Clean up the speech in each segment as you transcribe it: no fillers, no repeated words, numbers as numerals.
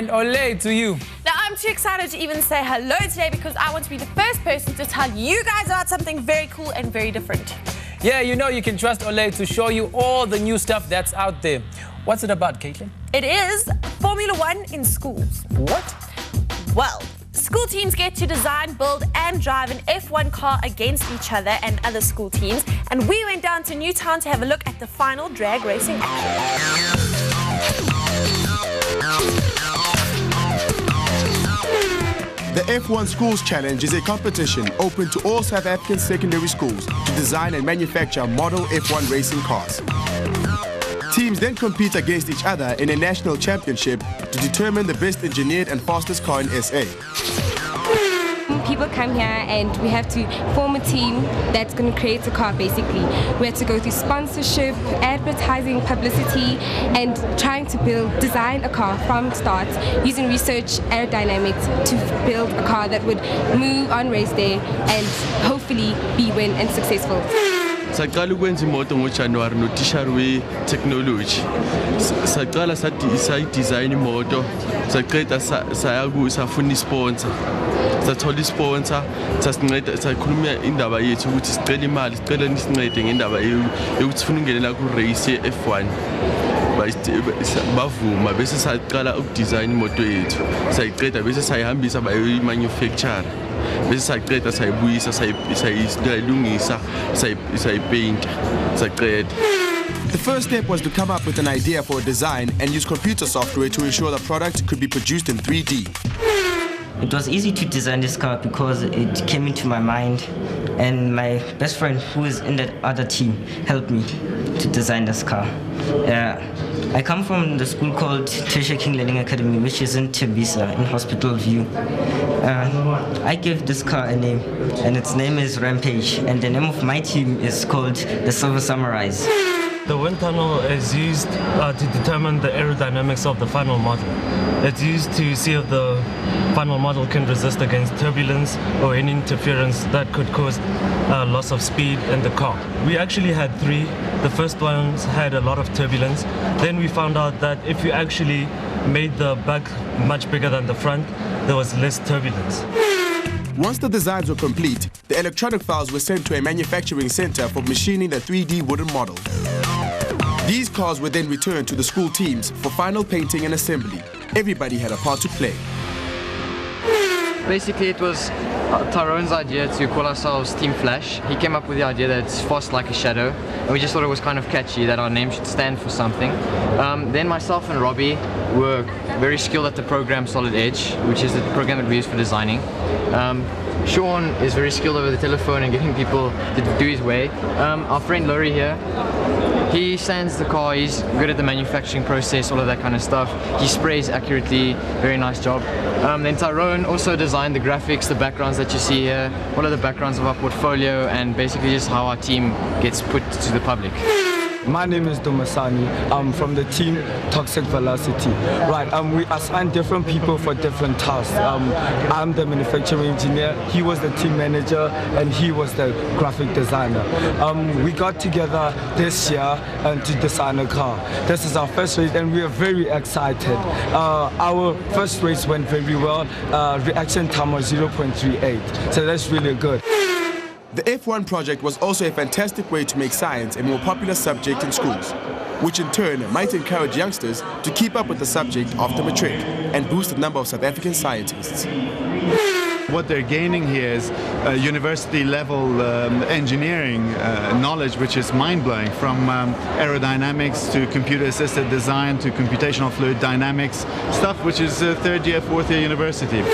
and Ole to you. Now, I'm too excited to even say hello today because I want to be the first person to tell you guys about something very cool and very different. Yeah, you know you can trust Ole to show you all the new stuff that's out there. What's it about, Caitlin? It is Formula One in schools. What? Well, school teams get to design, build and drive an F1 car against each other and other school teams. And we went down to Newtown to have a look at the final drag racing action. The F1 Schools Challenge is a competition open to all South African secondary schools to design and manufacture model F1 racing cars. Teams then compete against each other in a national championship to determine the best engineered and fastest car in SA. People come here and we have to form a team that's going to create a car basically. We have to go through sponsorship, advertising, publicity and trying to design a car from start using research aerodynamics to build a car that would move on race day and hopefully be win and successful. Saqala ukwenza imoto ngoJanuary notisha we-technology. Saqala sayidesign imoto, saqeda safuna isponsor. Sathola isponsor, sasinceda sakhuluma indaba yethu ukuthi sicela imali, sicela nisincede ngendaba yokuthi sifuna ungenela ku-race ye-F1. Bavuma bese saqala ukudesign imoto yethu. Sayiqeda bese sayihambisa bayoyi-manufacture. Bese sayaqeda sayibuyisa sayilungisa sayipeyinta saqeda. The first step was to come up with an idea for a design and use computer software to ensure the product could be produced in 3D. It was easy to design this car because it came into my mind and my best friend who is in that other team helped me to design this car. I come from the school called Tertiary King Learning Academy, which is in Tembisa in Hospital View. I gave this car a name and its name is Rampage and the name of my team is called the Silver Samurais. The wind tunnel is used to determine the aerodynamics of the final model. It's used to see if the final model can resist against turbulence or any interference that could cause loss of speed in the car. We actually had three. The first ones had a lot of turbulence. Then we found out that if you actually made the back much bigger than the front, there was less turbulence. Once the designs were complete, the electronic files were sent to a manufacturing center for machining the 3D wooden model. These cars were then returned to the school teams for final painting and assembly. Everybody had a part to play. Basically, it was Tyrone's idea to call ourselves Team Flash. He came up with the idea that it's fast like a shadow, and we just thought it was kind of catchy that our name should stand for something. Then myself and Robbie were very skilled at the program Solid Edge, which is the program that we use for designing. Sean is very skilled over the telephone and getting people to do his way. Our friend Laurie here, he sands the car, he's good at the manufacturing process, all of that kind of stuff. He sprays accurately, very nice job. Then Tyrone also designed the graphics, the backgrounds that you see here, all of the backgrounds of our portfolio and basically just how our team gets put to the public. My name is Dumasani. I'm from the team Toxic Velocity. Right, we assigned different people for different tasks. I'm the manufacturing engineer, he was the team manager, and he was the graphic designer. We got together this year to design a car. This is our first race and we are very excited. Our first race went very well. Reaction time was 0.38, so that's really good. The F1 project was also a fantastic way to make science a more popular subject in schools, which in turn might encourage youngsters to keep up with the subject after matric and boost the number of South African scientists. What they're gaining here is university level engineering knowledge, which is mind-blowing, from aerodynamics to computer-assisted design to computational fluid dynamics, stuff which is third year, fourth year university.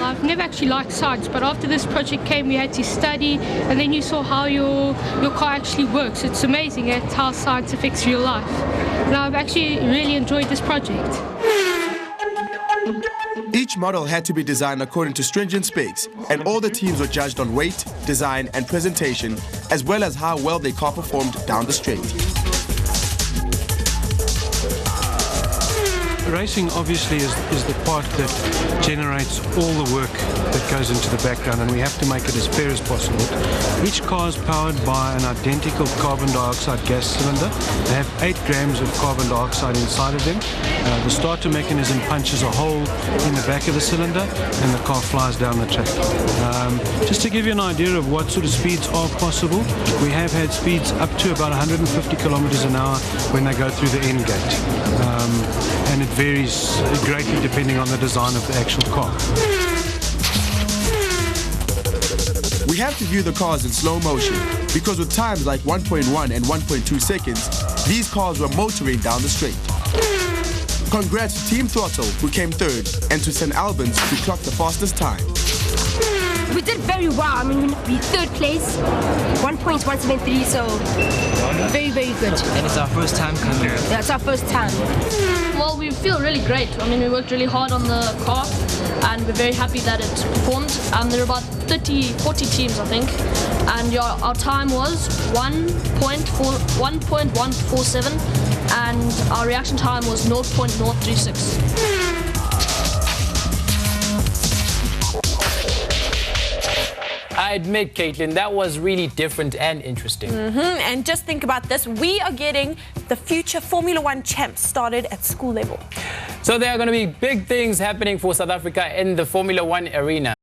I've never actually liked science, but after this project came we had to study and then you saw how your car actually works. It's amazing at how science affects real life. And I've actually really enjoyed this project. Each model had to be designed according to stringent specs, and all the teams were judged on weight, design and presentation, as well as how well their car performed down the straight. racing obviously is the part that generates all the work that goes into the background, and we have to make it as fair as possible. Each car is powered by an identical carbon dioxide gas cylinder. They have 8 grams of carbon dioxide inside of them. The starter mechanism punches a hole in the back of the cylinder and the car flies down the track. Just to give you an idea of what sort of speeds are possible, we have had speeds up to about 150 kilometers an hour when they go through the end gate. And it varies greatly depending on the design of the actual car. We have to view the cars in slow motion because with times like 1.1 and 1.2 seconds, these cars were motoring down the straight. Congrats to Team Throttle, who came third, and to St. Albans, who clocked the fastest time. We did very well. I mean, we third place, 1.173, so very, very good. And it's our first time coming here. Yeah, it's our first time. Well, we feel really great. I mean, we worked really hard on the car and we're very happy that it performed. There are about 40 teams, I think. And our time was 1.147 and our reaction time was 0.036. I admit, Caitlin, that was really different and interesting. And just think about this. We are getting the future Formula One champs started at school level. So there are going to be big things happening for South Africa in the Formula One arena.